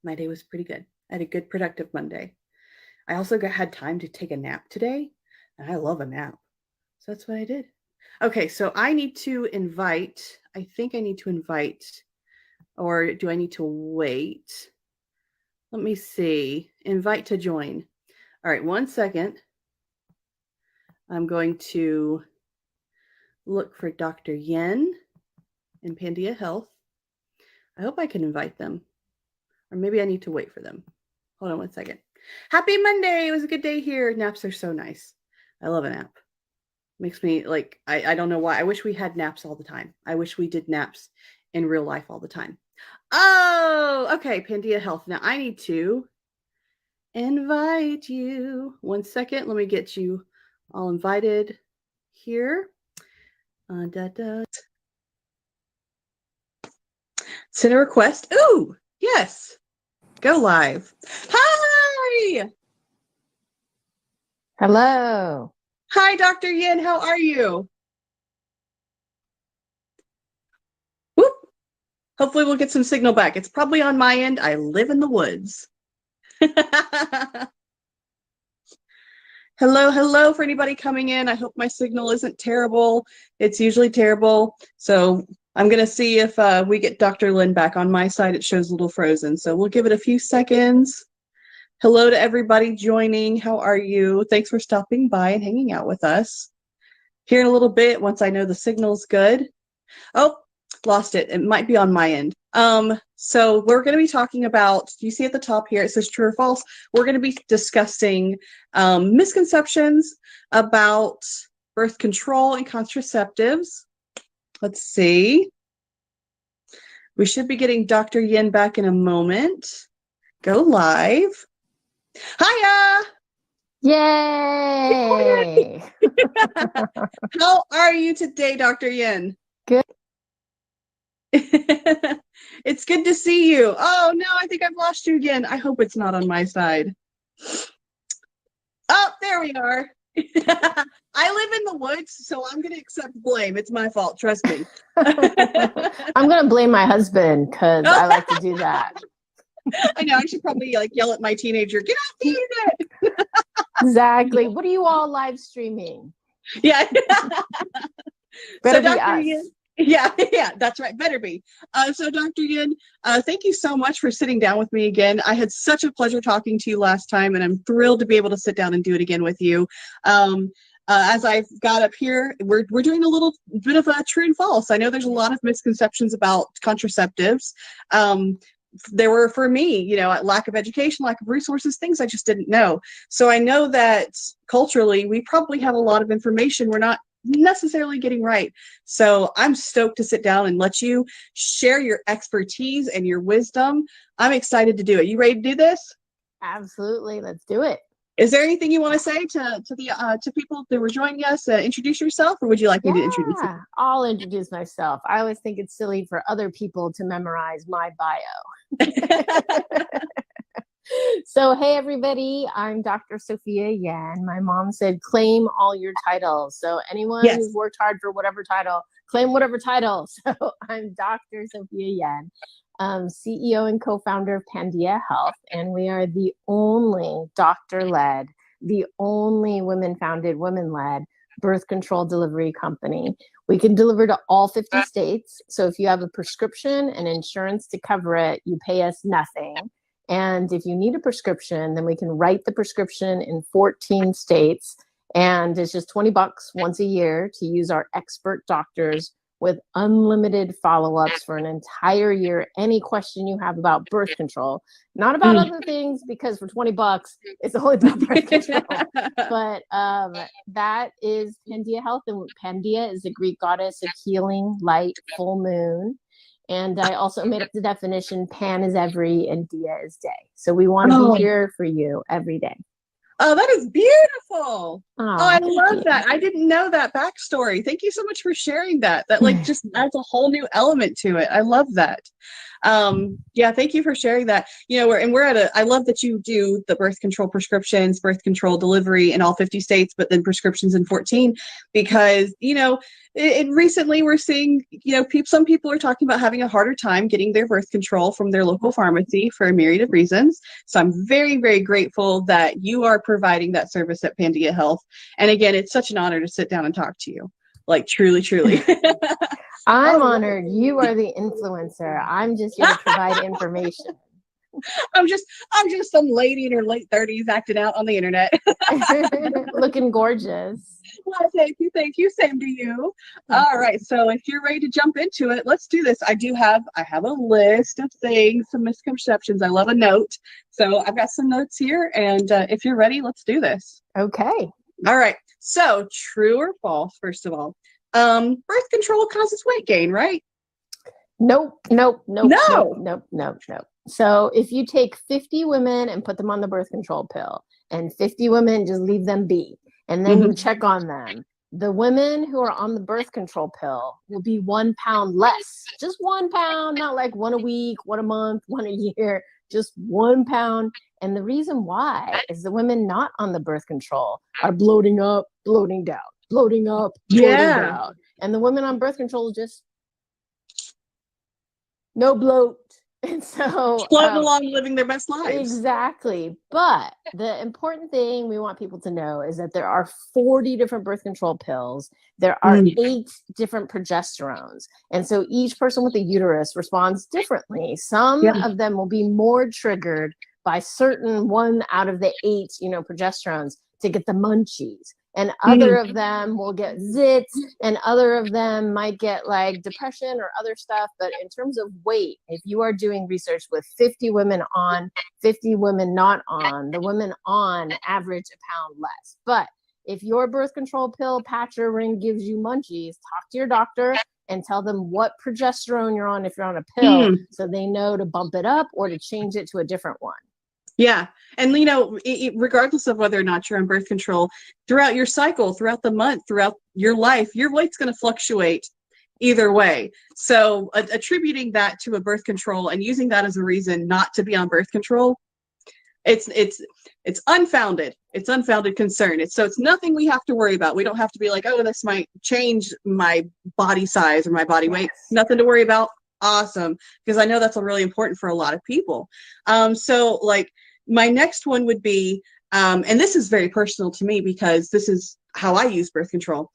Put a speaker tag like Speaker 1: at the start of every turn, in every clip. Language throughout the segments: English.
Speaker 1: My day was pretty good. I had a good, productive Monday. I also had time to take a nap today, and I love a nap. So that's what I did. Okay, so I need to invite, I think I need to invite, or do I need to wait? Let me see. Invite to join. All right, 1 second. I'm going to look for Dr. Yen and Pandia Health. I hope I can invite them. Or maybe I need to wait for them. Hold on 1 second. Happy Monday. It was a good day here. Naps are so nice. I love a nap. Makes me like, I don't know why. I wish we had naps all the time. I wish we did naps in real life all the time. Oh, okay. Pandia Health. Now I need to invite you. 1 second. Let me get you all invited here. Send a request. Ooh, yes. Go live. Hi.
Speaker 2: Hello.
Speaker 1: Hi, Dr. Yin. How are you? Whoop. Hopefully we'll get some signal back. It's probably on my end. I live in the woods. Hello for anybody coming in. I hope my signal isn't terrible. It's usually terrible. So I'm going to see if we get Dr. Lynn back. On my side, it shows a little frozen. So we'll give it a few seconds. Hello to everybody joining. How are you? Thanks for stopping by and hanging out with us. Here in a little bit, once I know the signal's good. Oh, lost it. It might be on my end. So we're going to be talking about, do you see at the top here, it says true or false? We're going to be discussing misconceptions about birth control and contraceptives. Let's see. We should be getting Dr. Yin back in a moment. Go live. Hiya!
Speaker 2: Yay!
Speaker 1: How are you today, Dr. Yin?
Speaker 2: Good.
Speaker 1: It's good to see you. Oh, no, I think I've lost you again. I hope it's not on my side. Oh, there we are. I live in the woods, so I'm going to accept blame. It's my fault. Trust me.
Speaker 2: I'm going to blame my husband because I like to do that.
Speaker 1: I know. I should probably like yell at my teenager, get off the internet.
Speaker 2: Exactly. What are you all live streaming?
Speaker 1: Yeah.
Speaker 2: Better
Speaker 1: So
Speaker 2: be
Speaker 1: Dr.
Speaker 2: us.
Speaker 1: Yin, yeah, that's right. Better be. So Dr. Yin, thank you so much for sitting down with me again. I had such a pleasure talking to you last time, and I'm thrilled to be able to sit down and do it again with you. As I've got up here, we're doing a little bit of a true and false. I know there's a lot of misconceptions about contraceptives. There were, for me, lack of education, lack of resources, things I just didn't know. So I know that culturally, we probably have a lot of information we're not necessarily getting right. So I'm stoked to sit down and let you share your expertise and your wisdom. I'm excited to do it. You ready to do this?
Speaker 2: Absolutely. Let's do it.
Speaker 1: Is there anything you want to say to people that were joining us? Introduce yourself, or would you like me to introduce you?
Speaker 2: I'll introduce myself. I always think it's silly for other people to memorize my bio. So, hey, everybody, I'm Dr. Sophia Yan. My mom said, claim all your titles. So anyone who's worked hard for whatever title, claim whatever title. So I'm Dr. Sophia Yan, CEO and co-founder of Pandia Health. And we are the only doctor-led, the only women-founded, women-led birth control delivery company. We can deliver to all 50 states. So if you have a prescription and insurance to cover it, you pay us nothing. And if you need a prescription, then we can write the prescription in 14 states. And it's just $20 once a year to use our expert doctors with unlimited follow-ups for an entire year. Any question you have about birth control, not about other things, because for $20, it's only about birth control. But that is Pandia Health. And Pandia is the Greek goddess of healing, light, full moon. And I also made up the definition, pan is every and dia is day. So we want to be here for you every day.
Speaker 1: Oh, that is beautiful. Oh, I love
Speaker 2: Yeah.
Speaker 1: that. I didn't know that backstory. Thank you so much for sharing that. That like just adds a whole new element to it. I love that. Yeah, thank you for sharing that. You know, I love that you do the birth control prescriptions, birth control delivery in all 50 states, but then prescriptions in 14, because, you know, recently we're seeing, you know, some people are talking about having a harder time getting their birth control from their local pharmacy for a myriad of reasons. So I'm very, very grateful that you are providing that service at Pandia Health. And again, it's such an honor to sit down and talk to you. Like truly, truly.
Speaker 2: I'm
Speaker 1: Oh,
Speaker 2: honored. You are the influencer. I'm just here to provide information.
Speaker 1: I'm just some lady in her late 30s acting out on the internet.
Speaker 2: Looking gorgeous.
Speaker 1: Well, thank you. Same to you. All right. So if you're ready to jump into it, let's do this. I have a list of things, some misconceptions. I love a note. So I've got some notes here. And if you're ready, let's do this.
Speaker 2: Okay.
Speaker 1: All right. So true or false, first of all, birth control causes weight gain, right?
Speaker 2: Nope.
Speaker 1: No.
Speaker 2: So if you take 50 women and put them on the birth control pill and 50 women just leave them be, and then you check on them, the women who are on the birth control pill will be 1 pound less. Just 1 pound, not like one a week, one a month, one a year, just 1 pound. And the reason why is the women not on the birth control are bloating up, bloating down, bloating up, bloating down. And the women on birth control just no bloat. And so
Speaker 1: floating along, living their best lives.
Speaker 2: Exactly. But the important thing we want people to know is that there are 40 different birth control pills. There are 8 different progesterones. And so each person with a uterus responds differently. Some of them will be more triggered by certain one out of the 8, progesterones to get the munchies. And other of them will get zits, and other of them might get like depression or other stuff. But in terms of weight, if you are doing research with 50 women on, 50 women not on, the women on average a pound less. But if your birth control pill, patch, or ring gives you munchies, talk to your doctor and tell them what progesterone you're on if you're on a pill, so they know to bump it up or to change it to a different one.
Speaker 1: Yeah. And, regardless of whether or not you're on birth control, throughout your cycle, throughout the month, throughout your life, your weight's going to fluctuate either way. So attributing that to a birth control and using that as a reason not to be on birth control, it's unfounded. It's unfounded concern. It's nothing we have to worry about. We don't have to be like, oh, this might change my body size or my body weight. Nothing to worry about. Awesome. Because I know that's really important for a lot of people. So like my next one would be, and this is very personal to me because this is how I use birth control.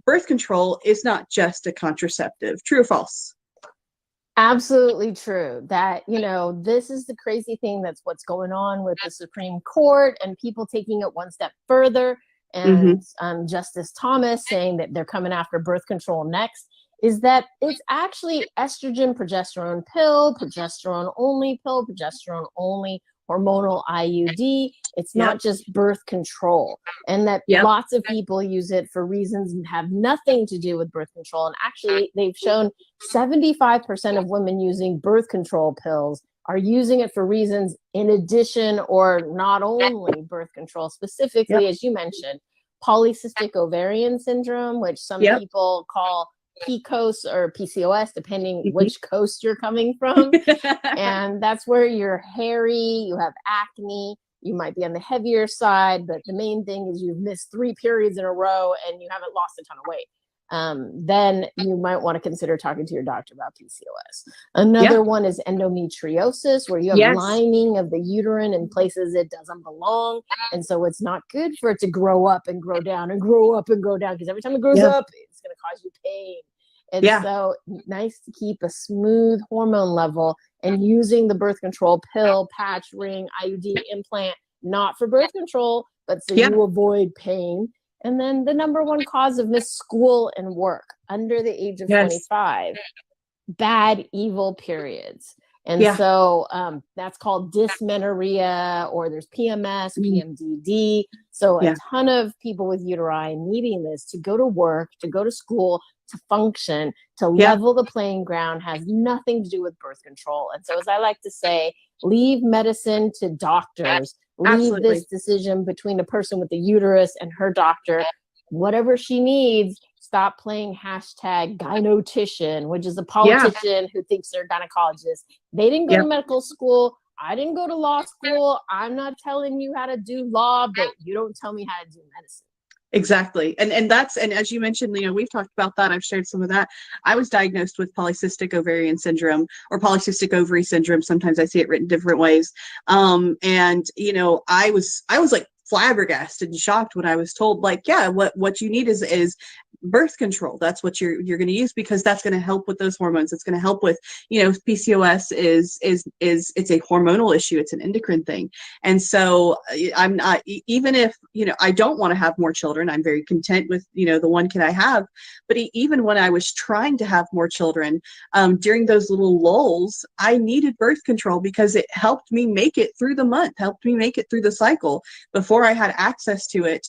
Speaker 1: Birth control is not just a contraceptive. True or false?
Speaker 2: Absolutely true. That, this is the crazy thing. That's what's going on with the Supreme Court and people taking it one step further. And Justice Thomas saying that they're coming after birth control next. Is that it's actually estrogen progesterone pill, progesterone only pill, progesterone only hormonal IUD. It's not just birth control. And that lots of people use it for reasons that have nothing to do with birth control. And actually, they've shown 75% of women using birth control pills are using it for reasons in addition or not only birth control, specifically, as you mentioned, polycystic ovarian syndrome, which some people call PCOS or PCOS, depending which coast you're coming from. And that's where you're hairy, you have acne, you might be on the heavier side, but the main thing is you've missed 3 periods in a row and you haven't lost a ton of weight. Then you might want to consider talking to your doctor about PCOS. Another one is endometriosis, where you have lining of the uterine in places it doesn't belong. And so it's not good for it to grow up and grow down and grow up and grow down, because every time it grows up, it's going to cause you pain. And so nice to keep a smooth hormone level, and using the birth control pill, patch, ring, IUD, implant, not for birth control, but so you avoid pain. And then the number one cause of missed school and work under the age of 25, bad, evil periods. And so that's called dysmenorrhea, or there's PMS, PMDD. So a ton of people with uteri needing this to go to work, to go to school, to function, to level the playing ground, has nothing to do with birth control. And so, as I like to say, leave medicine to doctors. Leave
Speaker 1: Absolutely.
Speaker 2: this decision between a person with the uterus and her doctor. Whatever she needs, stop playing hashtag gynotician, which is a politician who thinks they're a gynecologist. They didn't go to medical school. I didn't go to law school. I'm not telling you how to do law, but you don't tell me how to do medicine.
Speaker 1: Exactly. And that's, and as you mentioned, you know, we've talked about that. I've shared some of that. I was diagnosed with polycystic ovarian syndrome, or polycystic ovary syndrome. Sometimes I see it written different ways. And you know, I was like flabbergasted and shocked when I was told, like, yeah, what you need is birth control. That's what you're going to use, because that's going to help with those hormones. It's going to help with, you know, PCOS is it's a hormonal issue. It's an endocrine thing. And so I'm not, even if, you know, I don't want to have more children, I'm very content with, you know, the one kid I have. But even when I was trying to have more children, during those little lulls, I needed birth control because it helped me make it through the month, helped me make it through the cycle. Before I had access to it,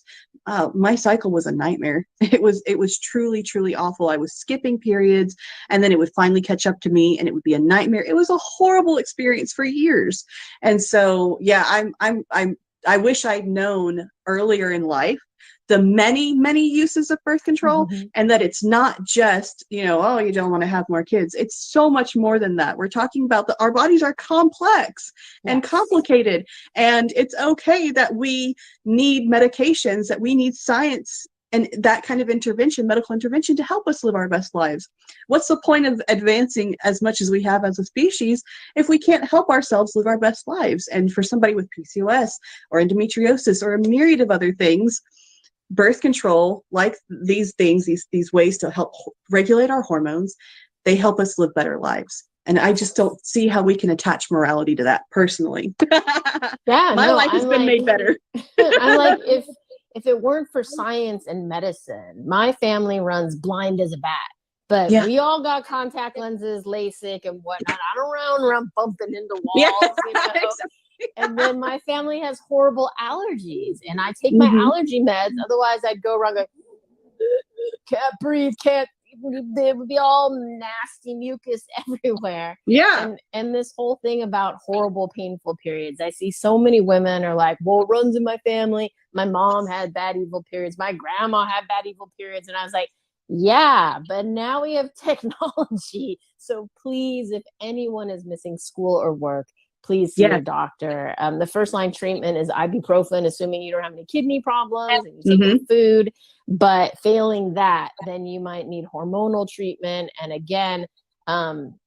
Speaker 1: my cycle was a nightmare. It was truly, truly awful. I was skipping periods, and then it would finally catch up to me, and it would be a nightmare. It was a horrible experience for years. And so, yeah, I wish I'd known earlier in life the many, many uses of birth control, and that it's not just, you know, oh, you don't want to have more kids. It's so much more than that. We're talking about our bodies are complex and complicated, and it's okay that we need medications, that we need science and that kind of intervention, medical intervention, to help us live our best lives. What's the point of advancing as much as we have as a species if we can't help ourselves live our best lives? And for somebody with PCOS or endometriosis or a myriad of other things, birth control, like these things, these ways to help regulate our hormones, they help us live better lives. And I just don't see how we can attach morality to that personally. My life has been made better.
Speaker 2: I'm like, if it weren't for science and medicine, my family runs blind as a bat. But we all got contact lenses, LASIK, and whatnot. I don't run bumping into walls, you know. And then my family has horrible allergies, and I take my allergy meds. Otherwise, I'd go around going, can't breathe, can't. They would be all nasty mucus everywhere. And this whole thing about horrible, painful periods. I see so many women are like, well, it runs in my family. My mom had bad, evil periods. My grandma had bad, evil periods. And I was like, yeah, but now we have technology. So please, if anyone is missing school or work, please see your doctor. The first line treatment is ibuprofen, assuming you don't have any kidney problems and you take your food. But failing that, then you might need hormonal treatment. And again,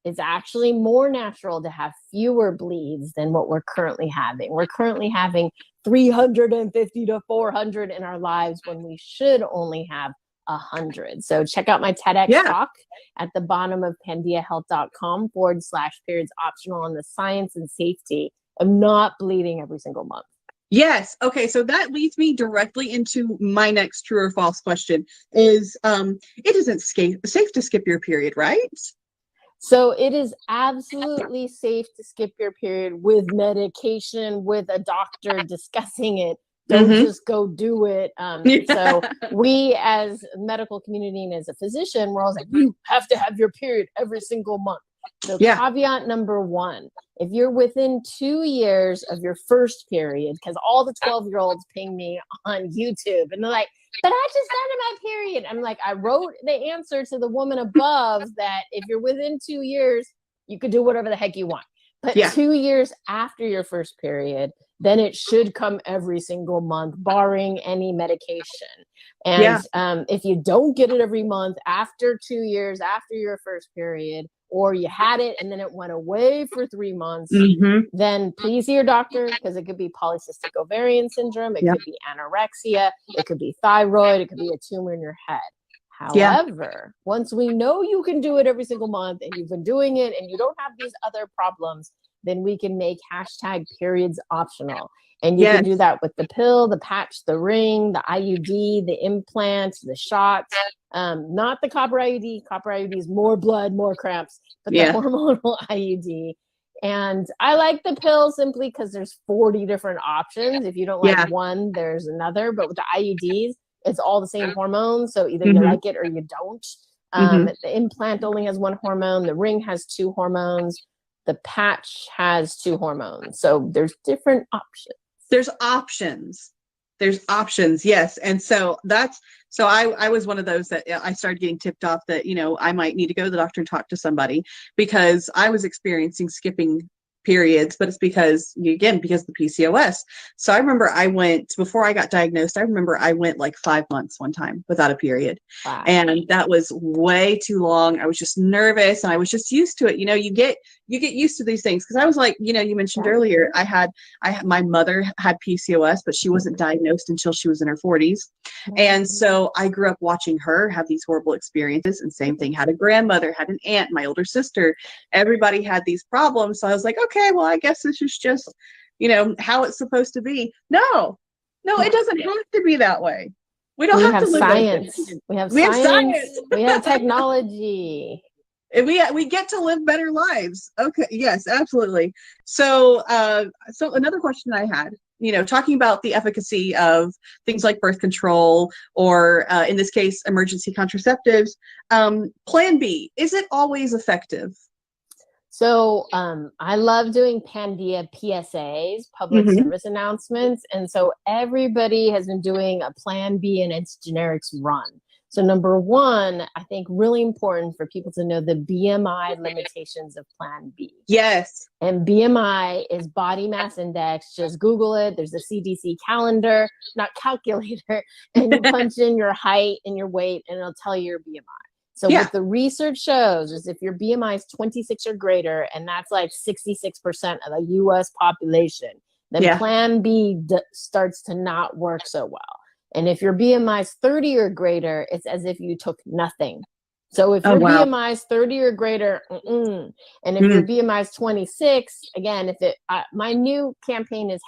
Speaker 2: it's actually more natural to have fewer bleeds than what we're currently having. We're currently having 350 to 400 in our lives when we should only have 100. So check out my TEDx talk at the bottom of pandiahealth.com/periods optional on the science and safety of not bleeding every single month.
Speaker 1: Yes. Okay. So that leads me directly into my next true or false question is, it isn't safe to skip your period, right?
Speaker 2: So it is absolutely safe to skip your period with medication, with a doctor discussing it. Don't just go do it. So we as a medical community and as a physician, we're always like, you have to have your period every single month. So caveat number one, if you're within 2 years of your first period, because all the 12-year-olds ping me on YouTube and they're like, but I just started my period. I'm like, I wrote the answer to the woman above that if you're within 2 years, you could do whatever the heck you want. But 2 years after your first period, then it should come every single month, barring any medication. And if you don't get it every month after 2 years, after your first period, or you had it and then it went away for 3 months, then please see your doctor, because it could be polycystic ovarian syndrome, it could be anorexia, it could be thyroid, it could be a tumor in your head. However, once we know you can do it every single month and you've been doing it and you don't have these other problems, then we can make #periods optional. And you can do that with the pill, the patch, the ring, the IUD, the implant, the shots, not the copper IUD. Copper IUD is more blood, more cramps, but the hormonal IUD. And I like the pill simply because there's 40 different options. If you don't like one, there's another. But with the IUDs, it's all the same hormone. So either you like it or you don't. The implant only has one hormone. The ring has 2 hormones. The patch has 2 hormones. So there's different options.
Speaker 1: There's options. There's options. Yes. And so I was one of those that I started getting tipped off that, I might need to go to the doctor and talk to somebody because I was experiencing skipping periods, but it's because of the PCOS. So I remember before I got diagnosed, I remember I went like 5 months one time without a period.
Speaker 2: Wow.
Speaker 1: And that was way too long. I was just nervous and I was just used to it. You get used to these things. Cause I was like, you mentioned earlier, my mother had PCOS, but she wasn't diagnosed until she was in her 40s. And so I grew up watching her have these horrible experiences, and same thing, had a grandmother, had an aunt, my older sister, everybody had these problems. So I was like, okay, well, I guess this is just, how it's supposed to be. No, it doesn't have to be that way. We don't have to live
Speaker 2: science.
Speaker 1: like
Speaker 2: we have science. We have technology.
Speaker 1: We get to live better lives. Okay. Yes, absolutely. So another question I had, talking about the efficacy of things like birth control or in this case, emergency contraceptives, Plan B, is it always effective?
Speaker 2: So I love doing Pandia PSAs, public service announcements. And so everybody has been doing a Plan B and its generics run. So number one, I think really important for people to know the BMI limitations of Plan B.
Speaker 1: Yes.
Speaker 2: And BMI is body mass index. Just Google it. There's a CDC calendar, not calculator. And you punch in your height and your weight and it'll tell you your BMI. So what the research shows is if your BMI is 26 or greater, and that's like 66% of the US population, then Plan B starts to not work so well. And if your BMI is 30 or greater, it's as if you took nothing. So if your BMI is 30 or greater, and if your BMI is 26, again, my new campaign is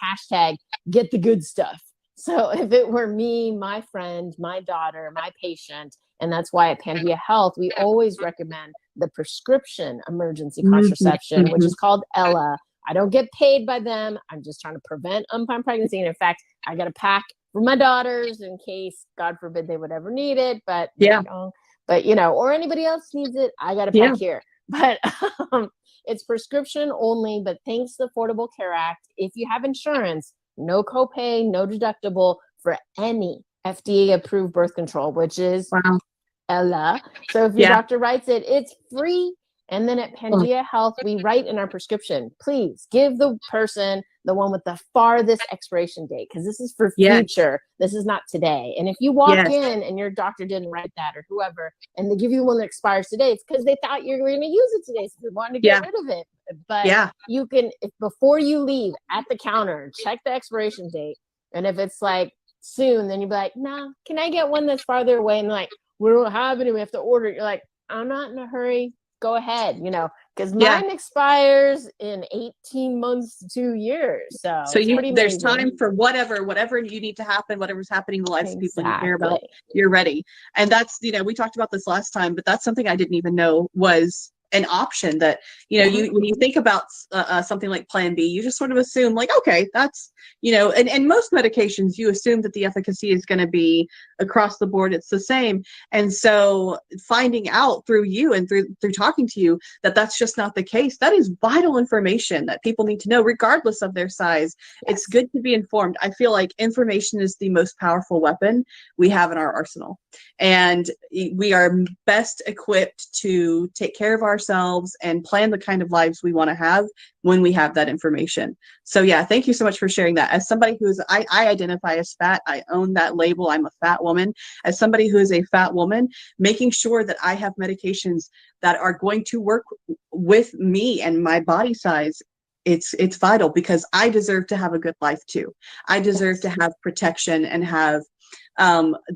Speaker 2: #get the good stuff. So if it were me, my friend, my daughter, my patient, and that's why at Pandia Health, we always recommend the prescription emergency contraception, which is called Ella. I don't get paid by them. I'm just trying to prevent unplanned pregnancy. And in fact, I got a pack for my daughters in case, God forbid, they would ever need it. But or anybody else needs it, I got a pack here. But it's prescription only. But thanks to the Affordable Care Act, if you have insurance, no copay, no deductible for any FDA-approved birth control, which is Ella. So if your doctor writes it, it's free. And then at Pandia Health, we write in our prescription, please give the person the one with the farthest expiration date, because this is for future. This is not today. And if you walk in and your doctor didn't write that or whoever, and they give you one that expires today, it's because they thought you were going to use it today. So they wanted to get rid of it. But you can, before you leave at the counter, check the expiration date. And if it's like soon, then you'd be like, nah, can I get one that's farther away? And like, we don't have any, we have to order it. You're like, I'm not in a hurry. Go ahead, because mine expires in 18 months to 2 years. So
Speaker 1: there's time for whatever you need to happen, whatever's happening in the lives of people you care about, you're ready. And that's, we talked about this last time, but that's something I didn't even know was an option that, when you think about something like Plan B, you just sort of assume like, okay, that's, and most medications, you assume that the efficacy is going to be across the board. It's the same. And so finding out through you and through talking to you that that's just not the case, that is vital information that people need to know regardless of their size. It's good to be informed. I feel like information is the most powerful weapon we have in our arsenal. And we are best equipped to take care of ourselves and plan the kind of lives we want to have when we have that information. So thank you so much for sharing that. As somebody I identify as fat, I own that label. I'm a fat woman. As somebody who is a fat woman, making sure that I have medications that are going to work with me and my body size, it's vital, because I deserve to have a good life too. I deserve to have protection and have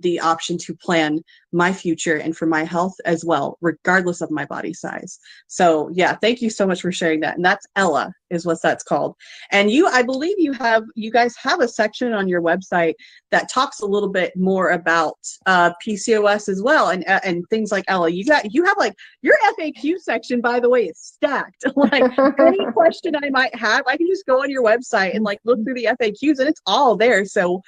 Speaker 1: the option to plan my future and for my health as well, regardless of my body size. So thank you so much for sharing that. And that's Ella is what that's called. And I believe you guys have a section on your website that talks a little bit more about PCOS as well, and things like Ella. You have like your FAQ section, by the way, is stacked. Like any question I might have, I can just go on your website and like look through the FAQs and it's all there. So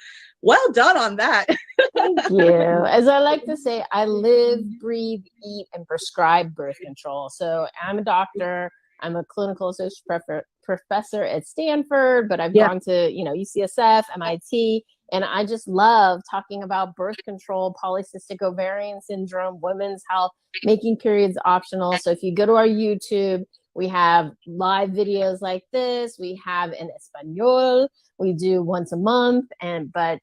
Speaker 1: well done on that.
Speaker 2: Thank you. As I like to say, I live, breathe, eat, and prescribe birth control. So I'm a doctor. I'm a clinical associate professor at Stanford, but I've gone to, UCSF, MIT, and I just love talking about birth control, polycystic ovarian syndrome, women's health, making periods optional. So if you go to our YouTube, we have live videos like this. We have in Espanol. We do once a month. But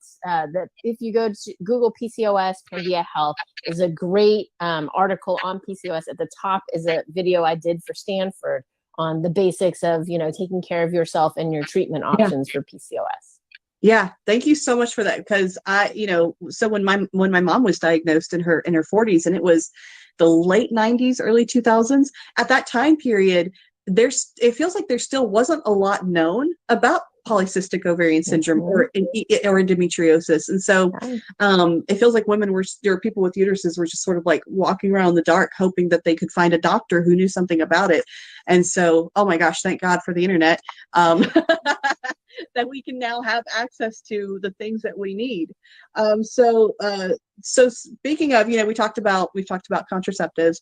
Speaker 2: if you go to Google PCOS, Pandia Health is a great article on PCOS. At the top is a video I did for Stanford on the basics of, taking care of yourself and your treatment options for PCOS.
Speaker 1: Yeah, thank you so much for that. Because so when my mom was diagnosed in her 40s, and it was the late 90s, early 2000s, at that time period, it feels like there still wasn't a lot known about polycystic ovarian syndrome or endometriosis. And so it feels like people with uteruses were just sort of like walking around in the dark, hoping that they could find a doctor who knew something about it. And so, oh my gosh, thank God for the internet, that we can now have access to the things that we need. So speaking of, we've talked about contraceptives,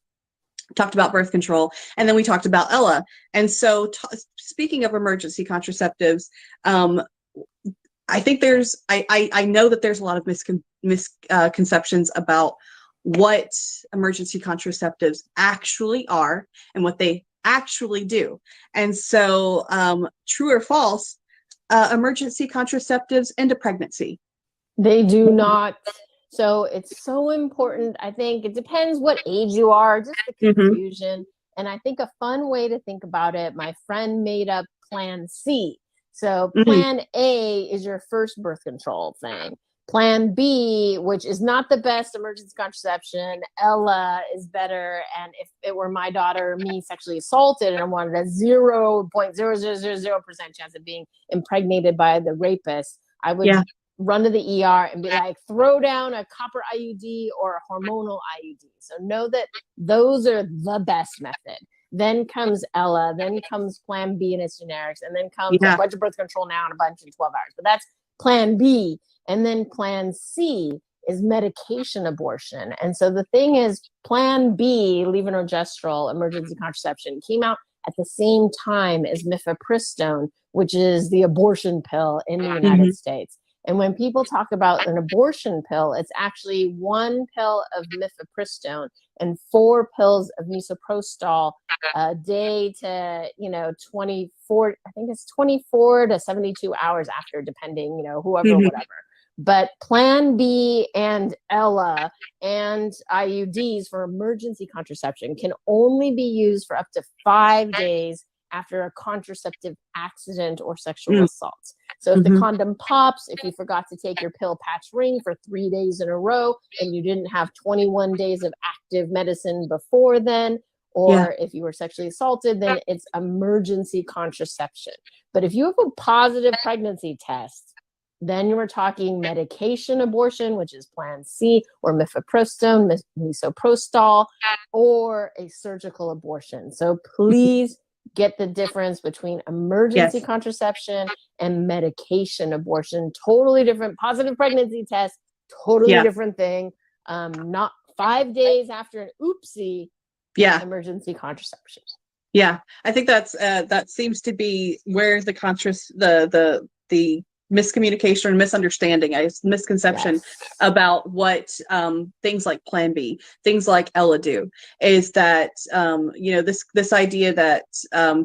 Speaker 1: talked about birth control, and then we talked about Ella. And so speaking of emergency contraceptives, I think I know that there's a lot of misconceptions about what emergency contraceptives actually are and what they actually do. And so true or false, emergency contraceptives end a pregnancy?
Speaker 2: They do not. So it's so important. I think it depends what age you are, just the confusion. And I think a fun way to think about it, my friend made up Plan C. So Plan A is your first birth control thing. Plan B, which is not the best emergency contraception, Ella is better. And if it were my daughter, me sexually assaulted, and I wanted a 0.0000% chance of being impregnated by the rapist, I would run to the ER and be like, throw down a copper IUD or a hormonal IUD. So know that those are the best method. Then comes Ella, then comes Plan B and its generics, and then comes a bunch of birth control now and a bunch in 12 hours. But that's Plan B. And then Plan C is medication abortion. And so the thing is, Plan B, levonorgestrel, emergency contraception, came out at the same time as mifepristone, which is the abortion pill in the United States. And when people talk about an abortion pill, it's actually 1 pill of mifepristone and 4 pills of misoprostol a day to, 24, I think it's 24 to 72 hours after, depending, whoever, whatever. But Plan B and Ella and IUDs for emergency contraception can only be used for up to 5 days after a contraceptive accident or sexual assault. So if the condom pops, if you forgot to take your pill patch ring for 3 days in a row and you didn't have 21 days of active medicine before then, or if you were sexually assaulted, then it's emergency contraception. But if you have a positive pregnancy test, then you were talking medication abortion, which is Plan C, or mifepristone, misoprostol, or a surgical abortion. So please get the difference between emergency contraception and medication abortion. Totally different. Positive pregnancy test, totally different thing. Not 5 days after an oopsie, emergency contraception.
Speaker 1: Yeah, I think that seems to be where the miscommunication and misunderstanding, misconception about what things like Plan B, things like Ella do, is that this idea that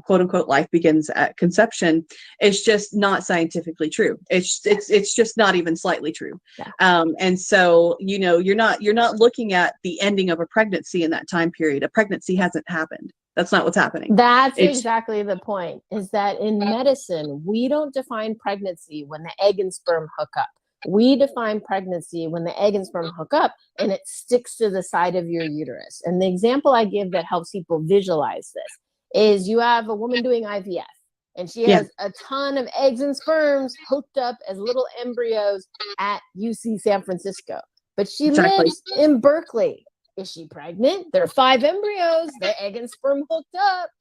Speaker 1: quote unquote life begins at conception is just not scientifically true. It's just not even slightly true. And so you're not looking at the ending of a pregnancy in that time period. A pregnancy hasn't happened. That's not what's happening.
Speaker 2: That's exactly the point, is that in medicine, we don't define pregnancy when the egg and sperm hook up. We define pregnancy when the egg and sperm hook up and it sticks to the side of your uterus. And the example I give that helps people visualize this is you have a woman doing IVF and she has a ton of eggs and sperms hooked up as little embryos at UC San Francisco. But she lives in Berkeley. Is she pregnant? There are 5 embryos. The egg and sperm hooked up.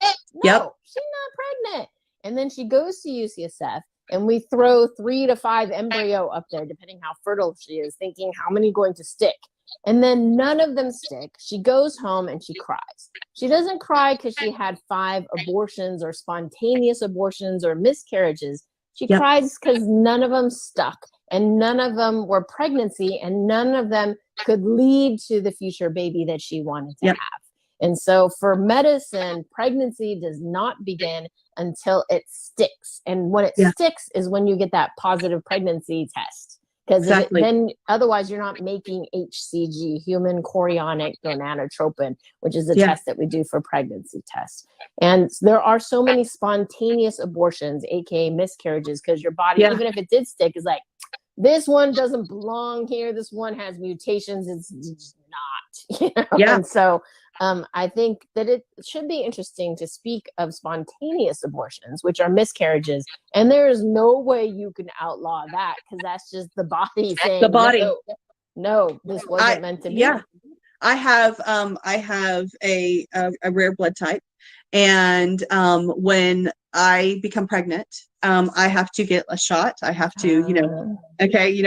Speaker 2: No, she's not pregnant. And then she goes to UCSF, and we throw 3 to 5 embryo up there, depending how fertile she is, thinking how many going to stick. And then none of them stick. She goes home and she cries. She doesn't cry because she had 5 abortions or spontaneous abortions or miscarriages. She cries because none of them stuck, and none of them were pregnancy, and none of them could lead to the future baby that she wanted to have. And so for medicine, pregnancy does not begin until it sticks. And when it sticks is when you get that positive pregnancy test. Because then otherwise you're not making HCG, human chorionic gonadotropin, which is a test that we do for pregnancy tests. And there are so many spontaneous abortions, aka miscarriages, because your body, even if it did stick, is like, this one doesn't belong here. This one has mutations. It's just not. You know? And so I think that it should be interesting to speak of spontaneous abortions, which are miscarriages. And there is no way you can outlaw that, because that's just the body saying, no, this wasn't meant to be.
Speaker 1: Yeah. I have a rare blood type. And when I become pregnant, I have to get a shot. I have to, you know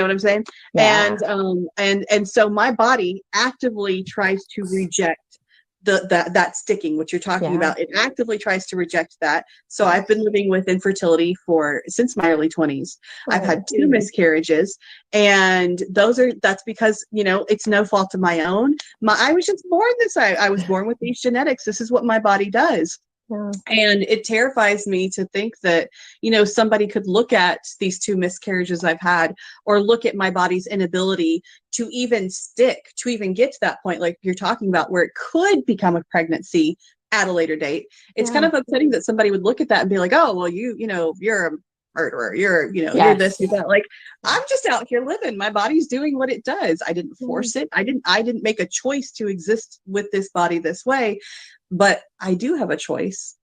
Speaker 1: what I'm saying? And so my body actively tries to reject that sticking, what you're talking about. It actively tries to reject that. So I've been living with infertility since my early 20s. I've had 2 miscarriages, and that's because, you know, it's no fault of my own. I was just born this way. I was born with these genetics. This is what my body does. And it terrifies me to think that, you know, somebody could look at these 2 miscarriages I've had, or look at my body's inability to even stick, to even get to that point, like you're talking about, where it could become a pregnancy at a later date. It's kind of upsetting that somebody would look at that and be like, oh, well, you know, you're a murderer. You're this, you're that. Like, I'm just out here living. My body's doing what it does. I didn't force it. I didn't make a choice to exist with this body this way. But I do have a choice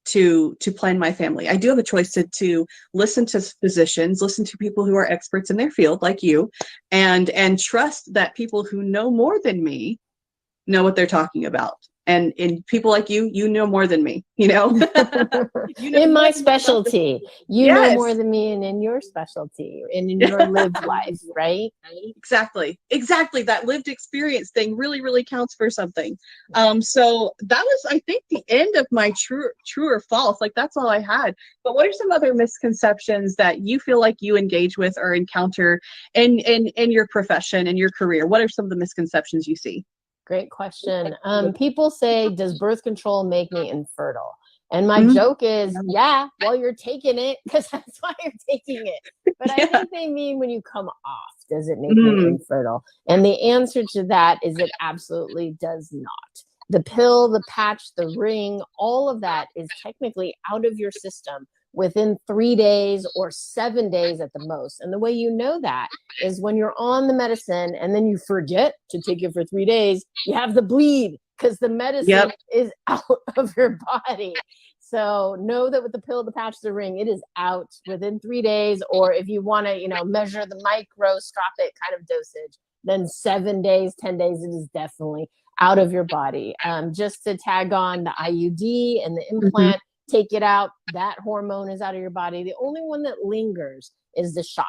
Speaker 1: to plan my family. I do have a choice to listen to physicians, listen to people who are experts in their field, like you, and trust that people who know more than me know what they're talking about. And people like you know more than me, you know.
Speaker 2: In my specialty, you know more than me, and in your specialty, and in your lived life, right?
Speaker 1: Exactly. That lived experience thing really, really counts for something. So that was, I think, the end of my true or false. Like, that's all I had. But what are some other misconceptions that you feel like you engage with or encounter in your profession and your career? What are some of the misconceptions you see?
Speaker 2: Great question. People say, does birth control make me infertile? And my joke is, well, you're taking it because that's why you're taking it. But I think they mean when you come off, does it make you infertile? And the answer to that is it absolutely does not. The pill, the patch, the ring, all of that is technically out of your system within 3 days or 7 days at the most. And the way you know that is when you're on the medicine and then you forget to take it for 3 days, you have the bleed because the medicine is out of your body. So know that with the pill, the patch, the ring, it is out within 3 days. Or if you want to, you know, measure the microscopic kind of dosage, then 7 days, 10 days, it is definitely out of your body. Just to tag on the IUD and the implant, take it out, that hormone is out of your body. The only one that lingers is the shot.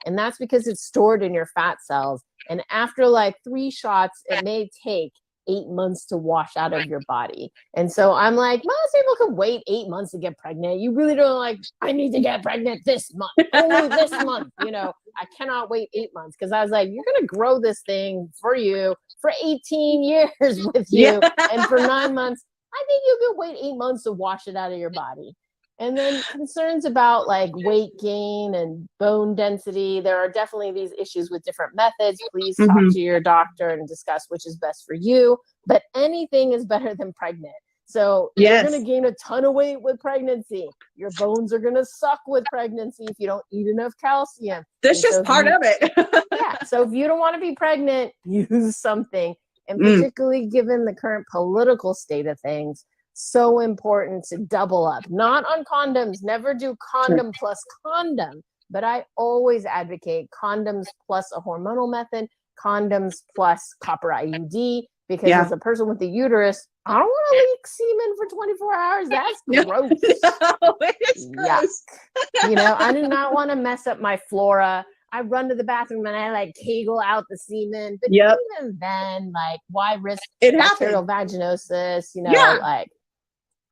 Speaker 2: And that's because it's stored in your fat cells. And after like 3 shots, it may take 8 months to wash out of your body. And so I'm like, most people can wait 8 months to get pregnant. You really don't like, I need to get pregnant this month, only this month. You know, I cannot wait 8 months, because I was like, you're going to grow this thing for you for 18 years with you. And for 9 months, I think you could wait 8 months to wash it out of your body. And then concerns about like weight gain and bone density. There are definitely these issues with different methods. Please talk to your doctor and discuss which is best for you. But anything is better than pregnant. So you're going to gain a ton of weight with pregnancy. Your bones are going to suck with pregnancy if you don't eat enough calcium.
Speaker 1: That's just part of it.
Speaker 2: So if you don't want to be pregnant, use something. And particularly given the current political state of things, so important to double up. Not on condoms. Never do condom plus condom. But I always advocate condoms plus a hormonal method, condoms plus copper IUD, because as a person with the uterus, I don't want to leak semen for 24 hours. That's gross.
Speaker 1: No, it is gross.
Speaker 2: You know, I do not want to mess up my flora. I run to the bathroom and I like kegel out the semen. But
Speaker 1: Yep.
Speaker 2: even then, like, why risk
Speaker 1: It
Speaker 2: bacterial
Speaker 1: happens.
Speaker 2: vaginosis? You know,
Speaker 1: Yeah.
Speaker 2: like,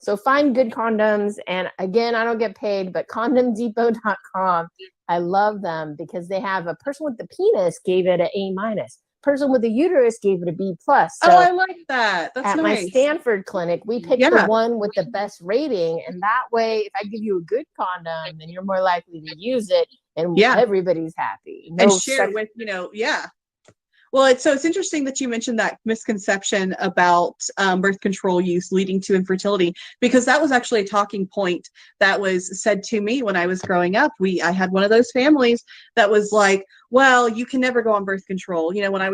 Speaker 2: so find good condoms. And again, I don't get paid, but condomdepot.com, I love them because they have a person with the penis gave it an A-. Person with the uterus gave it a B+. So
Speaker 1: Oh, I like that. That's
Speaker 2: at my
Speaker 1: nice.
Speaker 2: Stanford clinic, we picked the
Speaker 1: Yeah.
Speaker 2: one with the best rating. And that way, if I give you a good condom, then you're more likely to use it and
Speaker 1: Yeah.
Speaker 2: everybody's happy.
Speaker 1: And share with, yeah. Well, it's interesting that you mentioned that misconception about birth control use leading to infertility, because that was actually a talking point that was said to me when I was growing up. I had one of those families that was like, well, you can never go on birth control. When I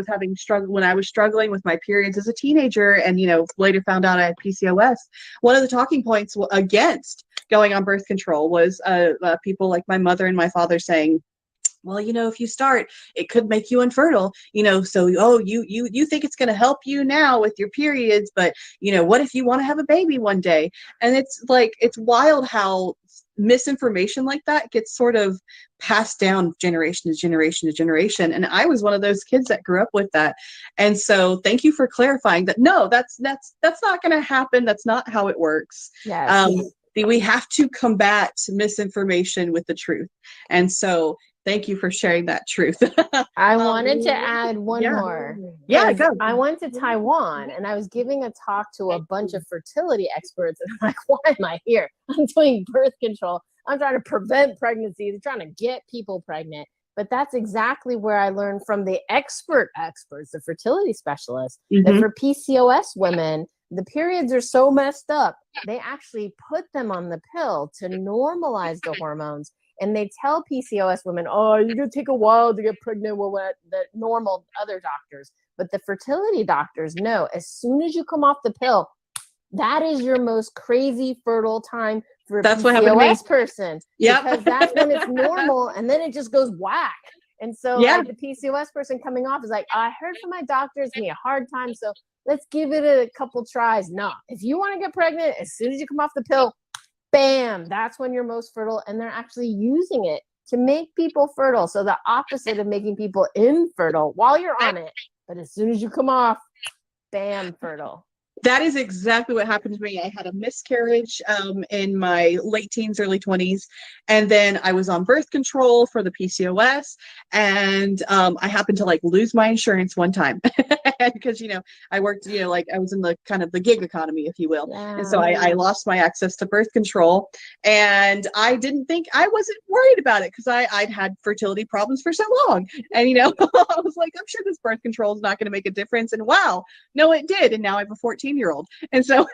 Speaker 1: was struggling with my periods as a teenager, and later found out I had PCOS, one of the talking points against going on birth control was people like my mother and my father saying, well, if you start, it could make you infertile, so, you think it's going to help you now with your periods, but, what if you want to have a baby one day? And it's like, it's wild how misinformation like that gets sort of passed down generation to generation to generation. And I was one of those kids that grew up with that. And so thank you for clarifying that. No, that's not going to happen. That's not how it works.
Speaker 2: Yes.
Speaker 1: We have to combat misinformation with the truth. And so thank you for sharing that truth.
Speaker 2: I wanted to add one more.
Speaker 1: Yeah, go.
Speaker 2: I went to Taiwan and I was giving a talk to a bunch of fertility experts. And I'm like, why am I here? I'm doing birth control. I'm trying to prevent pregnancies. I'm trying to get people pregnant. But that's exactly where I learned from the experts, the fertility specialists, that for PCOS women, the periods are so messed up, they actually put them on the pill to normalize the hormones. And they tell PCOS women, oh, you're going to take a while to get pregnant with what the normal other doctors. But the fertility doctors know, as soon as you come off the pill, that is your most crazy fertile time for a PCOS person.
Speaker 1: Yep.
Speaker 2: Because that's when it's normal, and then it just goes whack. And so like, the PCOS person coming off is like, I heard from my doctor it's going to be a hard time, so let's give it a couple tries. No, if you want to get pregnant, as soon as you come off the pill, bam, that's when you're most fertile. And they're actually using it to make people fertile. So the opposite of making people infertile while you're on it. But as soon as you come off, bam, fertile.
Speaker 1: That is exactly what happened to me. I had a miscarriage in my late teens, early 20s. And then I was on birth control for the PCOS. And I happened to lose my insurance one time because, I worked, I was in the kind of the gig economy, if you will. Yeah. And so I lost my access to birth control. And I wasn't worried about it because I'd had fertility problems for so long. And, I was like, I'm sure this birth control is not going to make a difference. And wow, no, it did. And now I have a 14-year-old. And so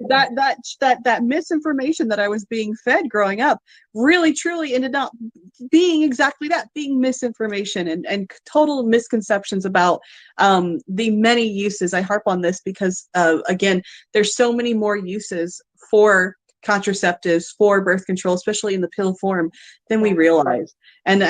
Speaker 1: that misinformation that I was being fed growing up really truly ended up being exactly that, being misinformation and total misconceptions about the many uses. I harp on this because again, there's so many more uses for contraceptives, for birth control, especially in the pill form, than we realize. And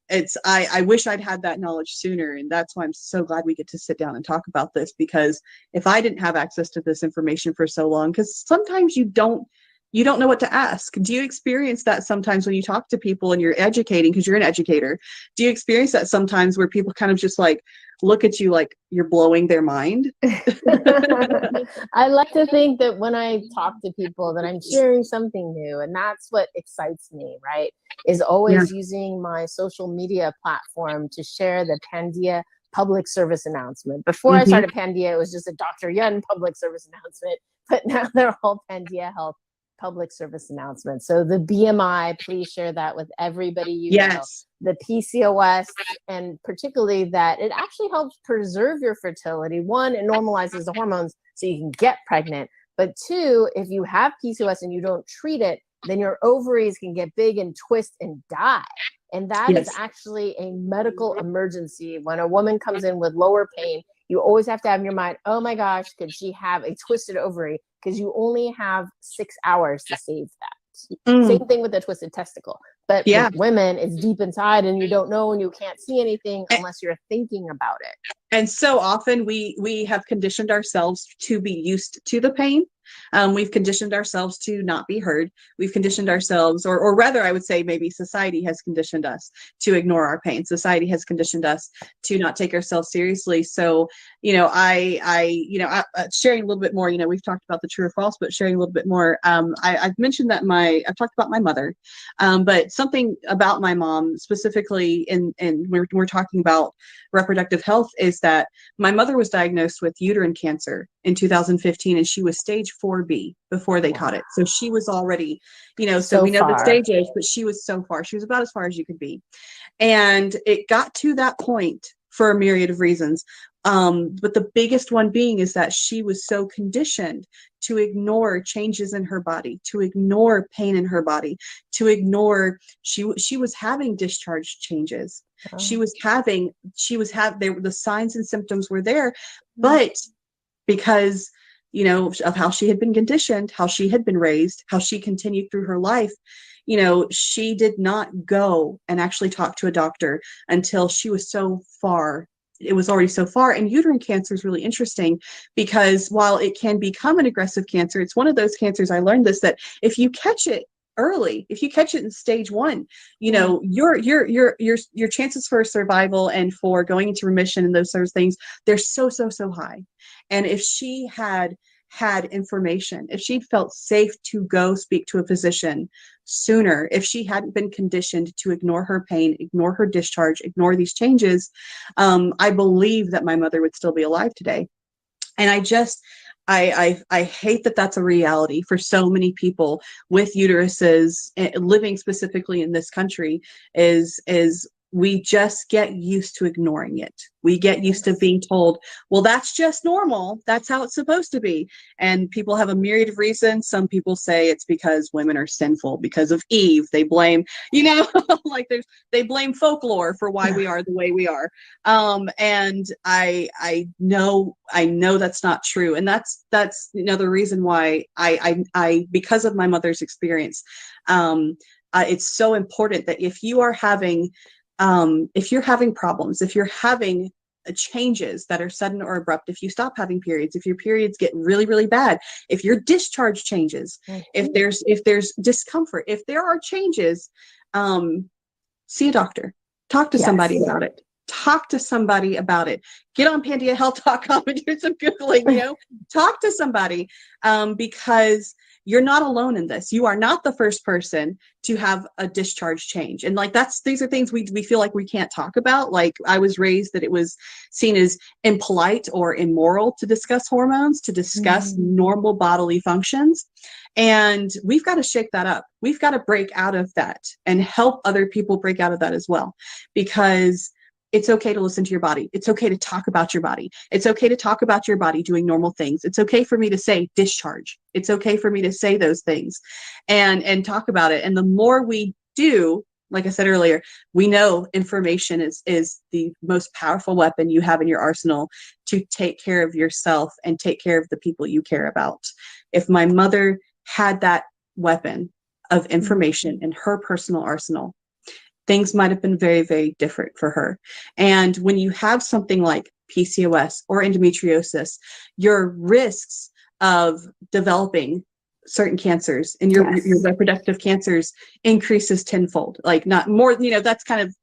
Speaker 1: it's I wish I'd had that knowledge sooner. And that's why I'm so glad we get to sit down and talk about this, because if I didn't have access to this information for so long, because sometimes you don't know what to ask. Do you experience that sometimes when you talk to people and you're educating, because you're an educator? Do you experience that sometimes where people kind of just look at you like you're blowing their mind?
Speaker 2: I like to think that when I talk to people that I'm sharing something new, and that's what excites me, right? Is always using my social media platform to share the Pandia public service announcement. Before I started Pandia, it was just a Dr. Yun public service announcement, but now they're all Pandia Health public service announcement. So the BMI, please share that with everybody you know. The PCOS, and particularly that it actually helps preserve your fertility. One, it normalizes the hormones so you can get pregnant. But two, if you have PCOS and you don't treat it, then your ovaries can get big and twist and die. And that is actually a medical emergency. When a woman comes in with lower pain, you always have to have in your mind, oh my gosh, could she have a twisted ovary? Because you only have 6 hours to save that. Same thing with a twisted testicle. But with women, it's deep inside and you don't know and you can't see anything unless you're thinking about it.
Speaker 1: And so often we have conditioned ourselves to be used to the pain. We've conditioned ourselves to not be heard. We've conditioned ourselves, or rather, I would say maybe society has conditioned us to ignore our pain. Society has conditioned us to not take ourselves seriously. So, sharing a little bit more, we've talked about the true or false, but sharing a little bit more. I've mentioned that I've talked about my mother, but something about my mom specifically when we're talking about reproductive health is that my mother was diagnosed with uterine cancer in 2015, and she was stage 4B before they caught it. So she was already, so we know the stage age, but she was so far. She was about as far as you could be. And it got to that point for a myriad of reasons. But the biggest one being is that she was so conditioned to ignore changes in her body, to ignore pain in her body, to ignore, she was having discharge changes.
Speaker 2: Oh.
Speaker 1: The signs and symptoms were there, but because, of how she had been conditioned, how she had been raised, how she continued through her life, she did not go and actually talk to a doctor until she was so far. It was already so far. And uterine cancer is really interesting because while it can become an aggressive cancer, it's one of those cancers, I learned this, that if you catch it early, if you catch it in stage 1, your chances for survival and for going into remission and those sort of things, they're so high. And if she had information, if she'd felt safe to go speak to a physician sooner, if she hadn't been conditioned to ignore her pain, ignore her discharge, ignore these changes, I believe that my mother would still be alive today. And I hate that that's a reality for so many people with uteruses living specifically in this country, is we just get used to ignoring it. We get used to being told, well, that's just normal. That's how it's supposed to be. And people have a myriad of reasons. Some people say it's because women are sinful because of Eve. They blame, they blame folklore for why we are the way we are. And I know that's not true. And that's the reason why I because of my mother's experience, it's so important that if you're having problems, if you're having changes that are sudden or abrupt, if you stop having periods, if your periods get really, really bad, if your discharge changes, if there's discomfort, if there are changes, see a doctor, talk to somebody about it. Talk to somebody about it. Get on PandiaHealth.com and do some Googling, talk to somebody, because you're not alone in this. You are not the first person to have a discharge change. And these are things we feel like we can't talk about. Like, I was raised that it was seen as impolite or immoral to discuss hormones, to discuss normal bodily functions. And we've got to shake that up. We've got to break out of that and help other people break out of that as well, because it's okay to listen to your body. It's okay to talk about your body. It's okay to talk about your body doing normal things. It's okay for me to say discharge. It's okay for me to say those things and talk about it. And the more we do, like I said earlier, we know information is the most powerful weapon you have in your arsenal to take care of yourself and take care of the people you care about. If my mother had that weapon of information in her personal arsenal, things might have been very, very different for her. And when you have something like PCOS or endometriosis, your risks of developing certain cancers and your reproductive cancers increases tenfold. Like, not more, that's kind of,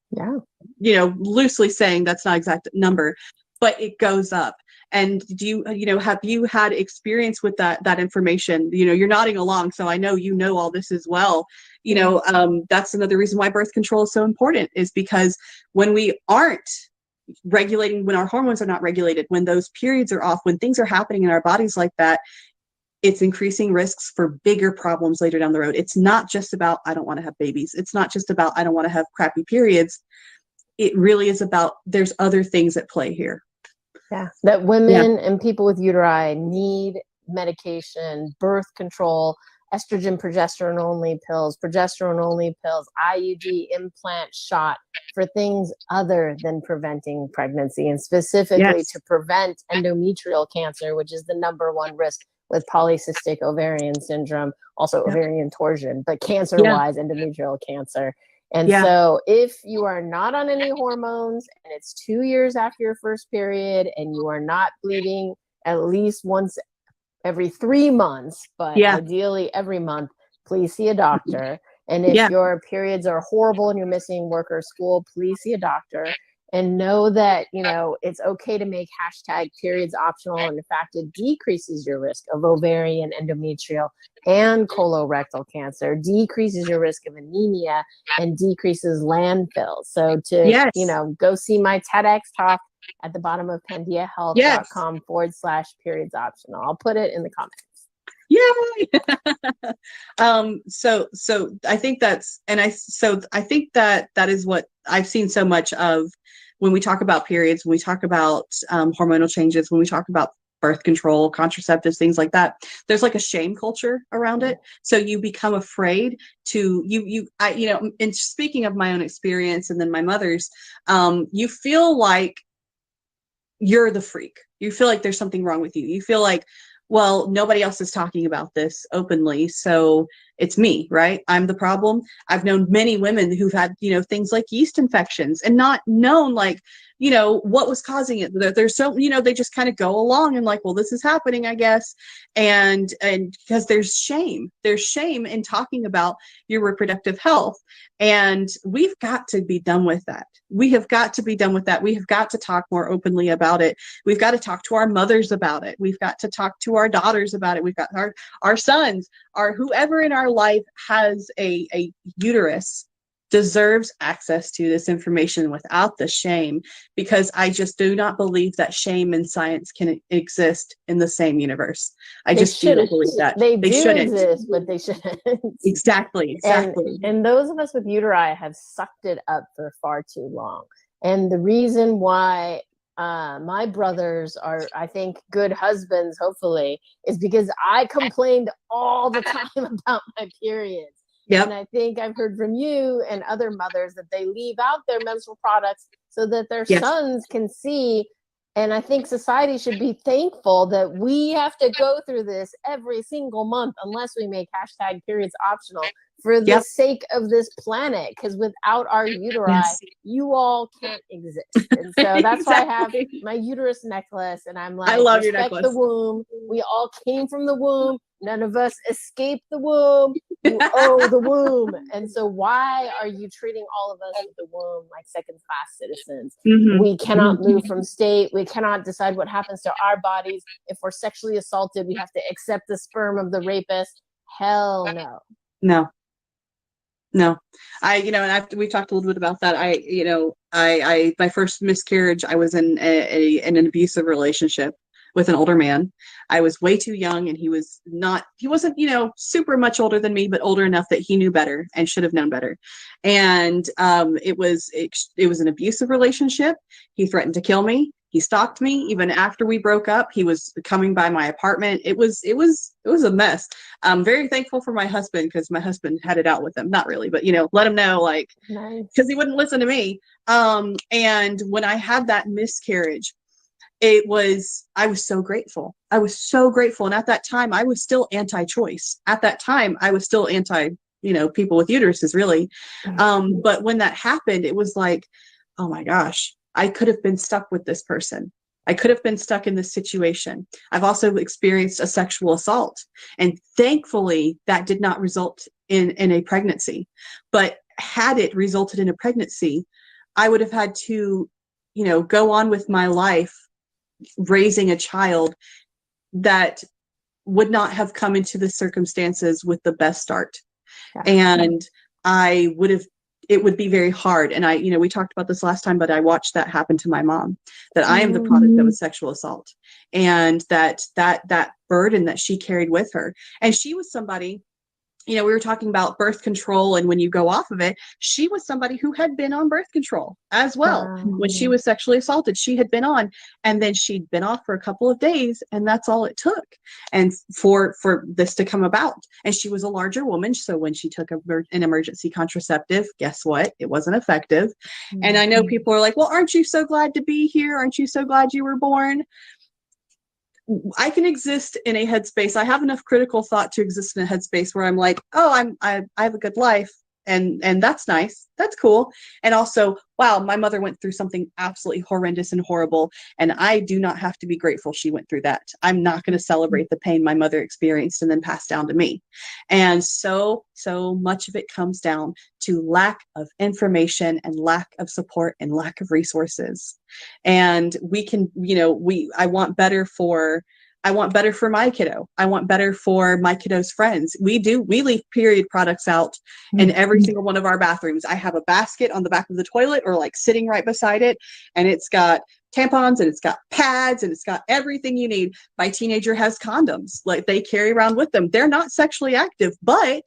Speaker 1: loosely saying, that's not exact number, but it goes up. And have you had experience with that information? You're nodding along, so I know all this as well. That's another reason why birth control is so important, is because when we aren't regulating, when our hormones are not regulated, when those periods are off, when things are happening in our bodies like that, it's increasing risks for bigger problems later down the road. It's not just about, I don't want to have babies. It's not just about, I don't want to have crappy periods. It really is about, there's other things at play here.
Speaker 2: Yeah, that women and people with uteri need medication, birth control, estrogen, progesterone only pills, IUD, implant, shot, for things other than preventing pregnancy, and specifically to prevent endometrial cancer, which is the #1 risk with polycystic ovarian syndrome, also ovarian torsion, but cancer-wise, endometrial cancer. And so if you are not on any hormones and it's 2 years after your first period and you are not bleeding at least once every 3 months, but
Speaker 1: Yeah.
Speaker 2: ideally every month, please see a doctor. And if
Speaker 1: Yeah.
Speaker 2: your periods are horrible and you're missing work or school, please see a doctor. And know that, it's okay to make #periods optional. And in fact, it decreases your risk of ovarian, endometrial, and colorectal cancer, decreases your risk of anemia, and decreases landfills. So
Speaker 1: Yes.
Speaker 2: go see my TEDx talk at the bottom of pandiahealth.com/periods optional. I'll put it in the comments.
Speaker 1: Yay! So I think I think that is what I've seen so much of when we talk about periods, when we talk about hormonal changes, when we talk about birth control, contraceptives, things like that. There's like a shame culture around it. So you become afraid to and speaking of my own experience and then my mother's, you feel like you're the freak. You feel like there's something wrong with you. You feel like, well, nobody else is talking about this openly, so it's me, right? I'm the problem. I've known many women who've had, things like yeast infections and not known, like, what was causing it. There's so, they just kind of go along and like, well, this is happening, I guess. And because there's shame in talking about your reproductive health. And we've got to be done with that. We have got to be done with that. We have got to talk more openly about it. We've got to talk to our mothers about it. We've got to talk to our daughters about it. We've got our sons, our whoever in our life has a uterus deserves access to this information without the shame, because I just do not believe that shame and science can exist in the same universe. I just do not believe that.
Speaker 2: They do
Speaker 1: shouldn't
Speaker 2: exist, but they shouldn't.
Speaker 1: Exactly.
Speaker 2: And those of us with uteri have sucked it up for far too long. And the reason why my brothers are, I think, good husbands, hopefully, is because I complained all the time about my periods. Yep. And I think I've heard from you and other mothers that they leave out their menstrual products so that their sons can see. And I think society should be thankful that we have to go through this every single month unless we make #periods optional for the sake of this planet. Because without our uteri, you all can't exist. And so that's why I have my uterus necklace. And I'm like, I love your necklace. The womb. We all came from the womb. None of us escaped the womb. You owe the womb. And so why are you treating all of us with the womb like second-class citizens? Mm-hmm. We cannot move from state. We cannot decide what happens to our bodies. If we're sexually assaulted, we have to accept the sperm of the rapist. Hell no.
Speaker 1: No. We talked a little bit about that. My first miscarriage, I was in an abusive relationship with an older man. I was way too young, and he wasn't, super much older than me, but older enough that he knew better and should have known better. And it was an abusive relationship. He threatened to kill me. He stalked me even after we broke up. He was coming by my apartment. It was a mess. I'm very thankful for my husband, because my husband had it out with him. Not really, but let him know, like, because he wouldn't listen to me. And when I had that miscarriage, I was so grateful. I was so grateful. And at that time, I was still anti-choice. At that time, I was still anti, people with uteruses, really. But when that happened, it was like, oh my gosh, I could have been stuck with this person. I could have been stuck in this situation. I've also experienced a sexual assault, and thankfully that did not result in a pregnancy. But had it resulted in a pregnancy, I would have had to, go on with my life raising a child that would not have come into the circumstances with the best start. And it would be very hard. And we talked about this last time, but I watched that happen to my mom, that I am the product of a sexual assault, and that burden that she carried with her. And she was somebody, we were talking about birth control, and when you go off of it, she was somebody who had been on birth control as well. When she was sexually assaulted, she had been on, and then she'd been off for a couple of days, and that's all it took. And for this to come about, and she was a larger woman, so when she took an emergency contraceptive, guess what? It wasn't effective. And I know people are like, well, aren't you so glad to be here? Aren't you so glad you were born? I can exist in a headspace. I have enough critical thought to exist in a headspace where I'm like, oh, I have a good life, And that's nice. That's cool. And also, wow, my mother went through something absolutely horrendous and horrible, and I do not have to be grateful she went through that. I'm not going to celebrate the pain my mother experienced and then pass down to me. And so much of it comes down to lack of information and lack of support and lack of resources. And we can, I want better for my kiddo. I want better for my kiddo's friends. We leave period products out in every single one of our bathrooms. I have a basket on the back of the toilet or like sitting right beside it. And it's got tampons and it's got pads and it's got everything you need. My teenager has condoms, like they carry around with them. They're not sexually active, but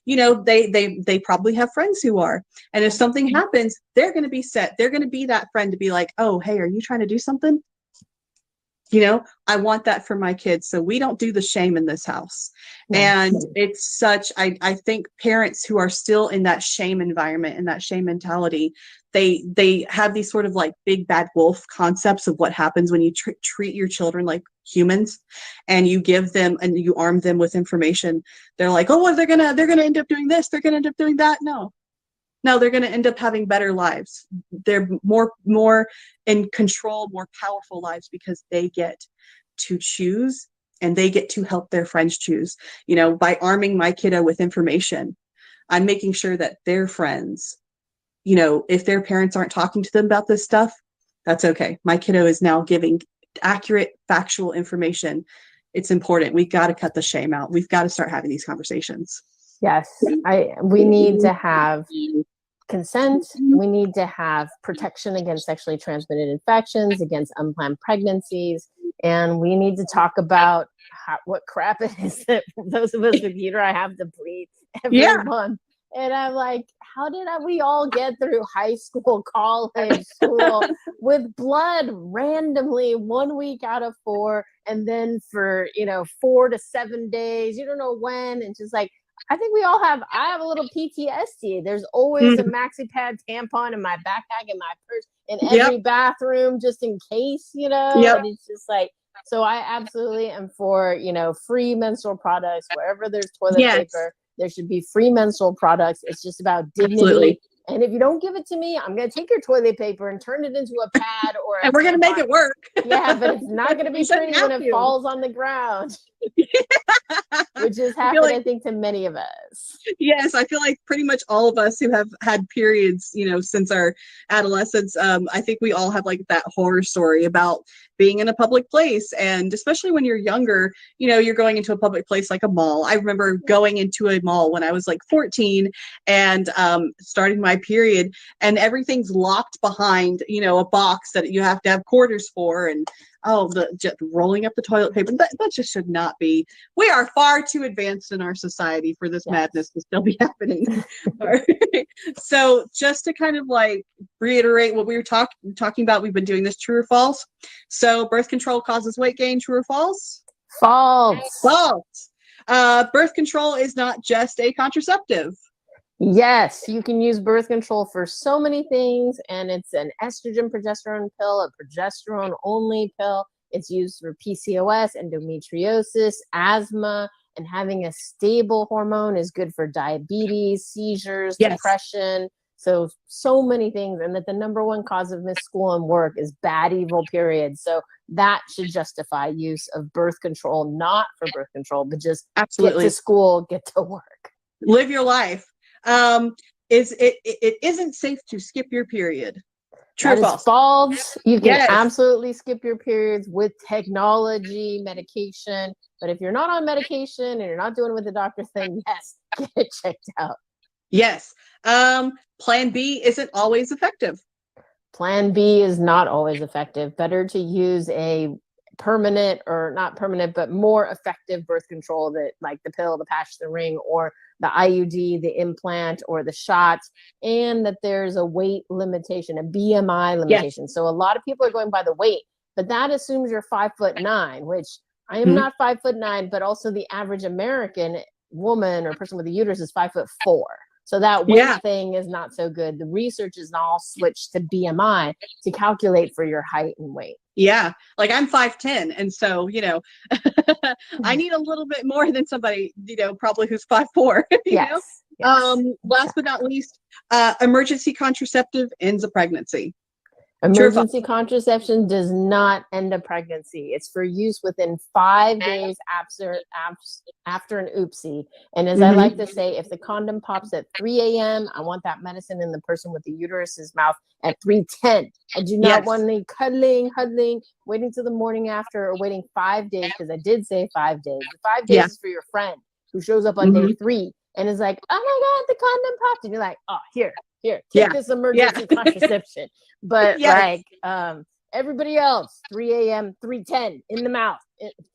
Speaker 1: they probably have friends who are. And if something happens, they're going to be set. They're going to be that friend to be like, oh, hey, are you trying to do something? I want that for my kids. So we don't do the shame in this house. Yes. And it's such, I think parents who are still in that shame environment and that shame mentality, they have these sort of like big bad wolf concepts of what happens when you treat your children like humans and you give them and you arm them with information. They're like, oh, well, they're going to end up doing this. They're going to end up doing that. No, they're going to end up having better lives. They're more in control, more powerful lives because they get to choose and they get to help their friends choose. By arming my kiddo with information, I'm making sure that their friends, if their parents aren't talking to them about this stuff, that's okay. My kiddo is now giving accurate, factual information. It's important. We've got to cut the shame out. We've got to start having these conversations.
Speaker 2: Yes, we need to have consent. We need to have protection against sexually transmitted infections, against unplanned pregnancies, and we need to talk about what crap it is that those of us with uteri have to bleed every month. And I'm like, how did we all get through high school, college, school with blood randomly 1 week out of 4, and then for 4 to 7 days, you don't know when, and just like, I think I have a little PTSD. There's always a maxi pad tampon in my backpack, in my purse, in every bathroom, just in case, and it's just like, so I absolutely am for, free menstrual products. Wherever there's toilet paper, there should be free menstrual products. It's just about dignity. Absolutely. And if you don't give it to me, I'm going to take your toilet paper and turn it into a pad or
Speaker 1: and we're going to make it work.
Speaker 2: Yeah, but it's not going to be pretty when it falls on the ground. Which has happened, I think, to many of us.
Speaker 1: Yes, I feel like pretty much all of us who have had periods, since our adolescence, I think we all have like that horror story about being in a public place. And especially when you're younger, you're going into a public place like a mall. I remember going into a mall when I was like 14 and starting my period, and everything's locked behind, a box that you have to have quarters for. And just rolling up the toilet paper. That just should not be. We are far too advanced in our society for this madness to still be happening. So just to kind of like reiterate what we were talking about, we've been doing this, true or false. So birth control causes weight gain, true or false?
Speaker 2: False.
Speaker 1: False. Birth control is not just a contraceptive.
Speaker 2: Yes, you can use birth control for so many things, and it's an estrogen progesterone pill, a progesterone only pill. It's used for PCOS, endometriosis, asthma, and having a stable hormone is good for diabetes, seizures, depression. So many things, and that the number one cause of missed school and work is bad, evil periods. So that should justify use of birth control, not for birth control, but just get to school, get to work.
Speaker 1: Live your life. It isn't safe to skip your period. True or false?
Speaker 2: False. You can absolutely skip your periods with technology, medication. But if you're not on medication and you're not doing it with the doctor, then yes, get it checked out.
Speaker 1: Yes. Plan B isn't always effective.
Speaker 2: Plan B is not always effective. Better to use a permanent, or not permanent, but more effective birth control, that like the pill, the patch, the ring, or the IUD, the implant, or the shots, and that there's a weight limitation, a BMI limitation. So a lot of people are going by the weight, but that assumes you're 5'9", which I am not 5'9", but also the average American woman or person with a uterus is 5'4". So that weight thing is not so good. The research is all switched to BMI to calculate for your height and weight.
Speaker 1: Yeah. Like I'm 5'10", and so, I need a little bit more than somebody, probably who's 5'4",
Speaker 2: Yes.
Speaker 1: Last but not least, emergency contraceptive ends a pregnancy.
Speaker 2: Emergency contraception does not end a pregnancy. It's for use within 5 days after an oopsie. And as I like to say, if the condom pops at 3 a.m., I want that medicine in the person with the uterus's mouth at 3:10. I do not want any cuddling, waiting till the morning after, or waiting 5 days, because I did say 5 days. The 5 days is for your friend who shows up on day 3 and is like, oh my God, the condom popped. And you're like, oh, here, take this emergency contraception. But everybody else, 3 a.m., 3:10 in the mouth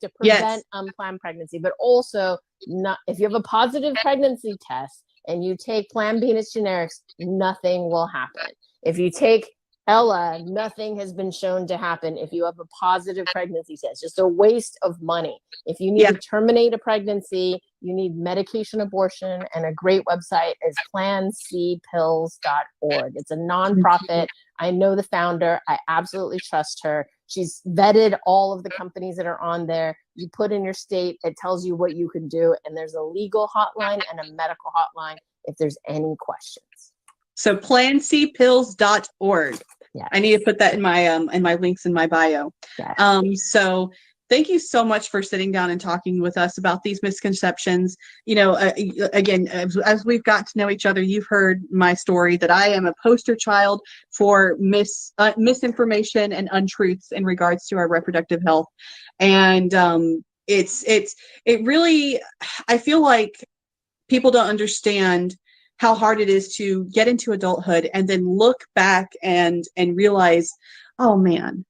Speaker 2: to prevent unplanned pregnancy. But also, not if you have a positive pregnancy test and you take Plan Venus generics, nothing will happen. If you take Ella, nothing has been shown to happen if you have a positive pregnancy test. Just a waste of money. If you need to terminate a pregnancy, you need medication abortion, and a great website is plancpills.org. It's a nonprofit. I know the founder. I absolutely trust her. She's vetted all of the companies that are on there. You put in your state, it tells you what you can do, and there's a legal hotline and a medical hotline if there's any questions.
Speaker 1: So plancpills.org. Yes. I need to put that in my links in my bio. Yes. So thank you so much for sitting down and talking with us about these misconceptions. Again, as we've got to know each other, you've heard my story that I am a poster child for misinformation and untruths in regards to our reproductive health. And it really, I feel like people don't understand how hard it is to get into adulthood and then look back and realize, oh man,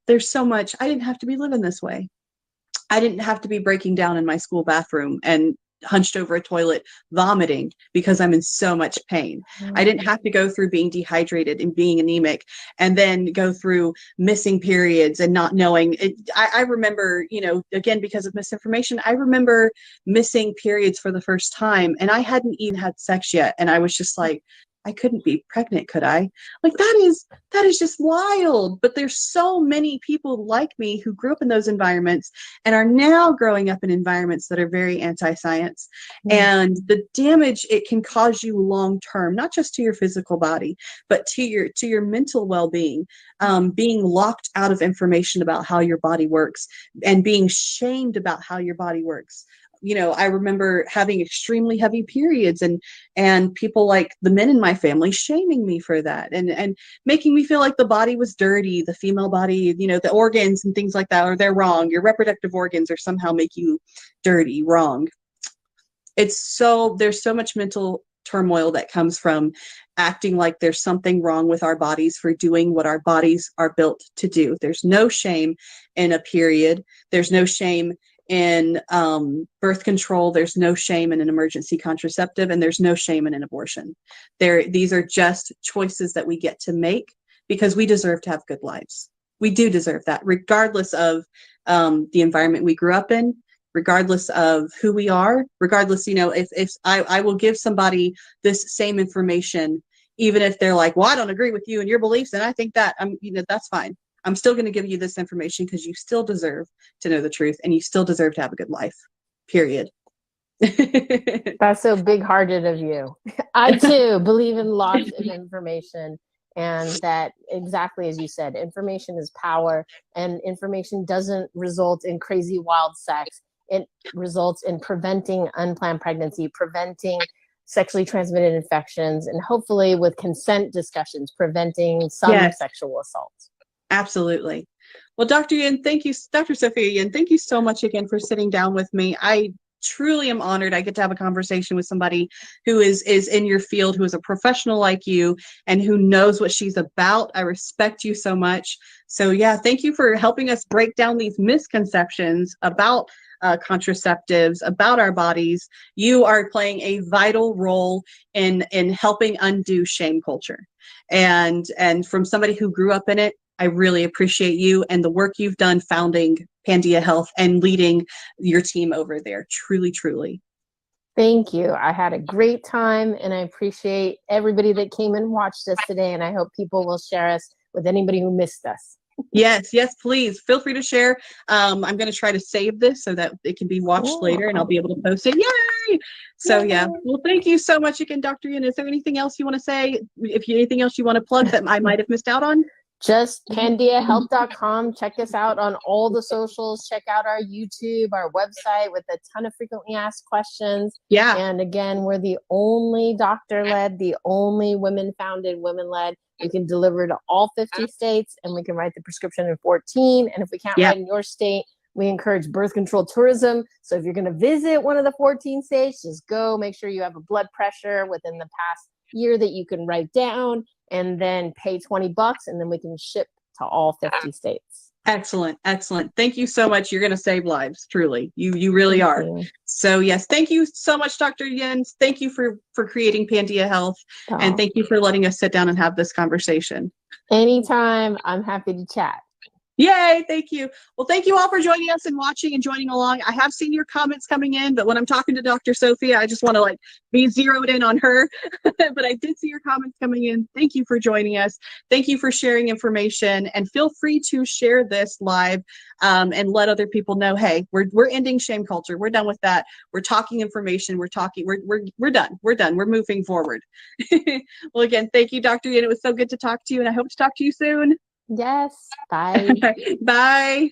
Speaker 1: there's so much. I didn't have to be living this way. I didn't have to be breaking down in my school bathroom and hunched over a toilet vomiting because I'm in so much pain. I didn't have to go through being dehydrated and being anemic and then go through missing periods and not knowing it. I remember, again, because of misinformation, I remember missing periods for the first time, and I hadn't even had sex yet. And I was just like, I couldn't be pregnant, could I? Like, that is just wild. But there's so many people like me who grew up in those environments and are now growing up in environments that are very anti-science. And the damage it can cause you long term, not just to your physical body, but to your mental well-being, being locked out of information about how your body works and being shamed about how your body works. I remember having extremely heavy periods and people like the men in my family shaming me for that and making me feel like the body was dirty, the female body, the organs and things like that, or they're wrong. Your reproductive organs are somehow make you dirty, wrong. There's so much mental turmoil that comes from acting like there's something wrong with our bodies for doing what our bodies are built to do. There's no shame in a period. There's no shame in birth control. There's no shame in an emergency contraceptive, and there's no shame in an abortion. These are just choices that we get to make because we deserve to have good lives. We do deserve that, regardless of the environment we grew up in, regardless of who we are, regardless, if I will give somebody this same information, even if they're like, well, I don't agree with you and your beliefs, and I think that, that's fine. I'm still going to give you this information because you still deserve to know the truth and you still deserve to have a good life, period.
Speaker 2: That's so big-hearted of you. I too believe in lots of information, and that, exactly as you said, information is power, and information doesn't result in crazy wild sex. It results in preventing unplanned pregnancy, preventing sexually transmitted infections, and hopefully with consent discussions, preventing some sexual assaults.
Speaker 1: Absolutely. Well, Dr. Yin, thank you, Dr. Sophia Yin, thank you so much again for sitting down with me. I truly am honored I get to have a conversation with somebody who is in your field, who is a professional like you and who knows what she's about. I respect you so much. So yeah, thank you for helping us break down these misconceptions about contraceptives, about our bodies. You are playing a vital role in helping undo shame culture. And from somebody who grew up in it, I really appreciate you and the work you've done founding Pandia Health and leading your team over there. Truly, truly.
Speaker 2: Thank you. I had a great time, and I appreciate everybody that came and watched us today, and I hope people will share us with anybody who missed us.
Speaker 1: Yes, yes, please feel free to share. I'm going to try to save this so that it can be watched later and I'll be able to post it. Yay! So yeah, well, thank you so much again, Dr. Yin. Is there anything else you want to say? Anything else you want to plug that I might have missed out on?
Speaker 2: Just pandiahealth.com. Check us out on all the socials. Check out our YouTube, our website with a ton of frequently asked questions.
Speaker 1: Yeah.
Speaker 2: And again, we're the only doctor-led, the only women-founded, women-led. We can deliver to all 50 states, and we can write the prescription in 14. And if we can't write in your state, we encourage birth control tourism. So if you're going to visit one of the 14 states, just go. Make sure you have a blood pressure within the past year that you can write down, and then pay $20, and then we can ship to all 50 states.
Speaker 1: Excellent. Excellent. Thank you so much. You're going to save lives. Truly. You really are. So yes, thank you so much, Dr. Jens. Thank you for creating Pandia Health. And thank you for letting us sit down and have this conversation.
Speaker 2: Anytime. I'm happy to chat.
Speaker 1: Yay, thank you. Well, thank you all for joining us and watching and joining along. I have seen your comments coming in, but when I'm talking to Dr. Sophia, I just want to be zeroed in on her. But I did see your comments coming in. Thank you for joining us. Thank you for sharing information, and feel free to share this live and let other people know, hey, we're ending shame culture. We're done with that. We're talking information. We're done. We're done. We're moving forward. Well, again, thank you, Dr. Yin. It was so good to talk to you, and I hope to talk to you soon.
Speaker 2: Yes. Bye.
Speaker 1: Bye.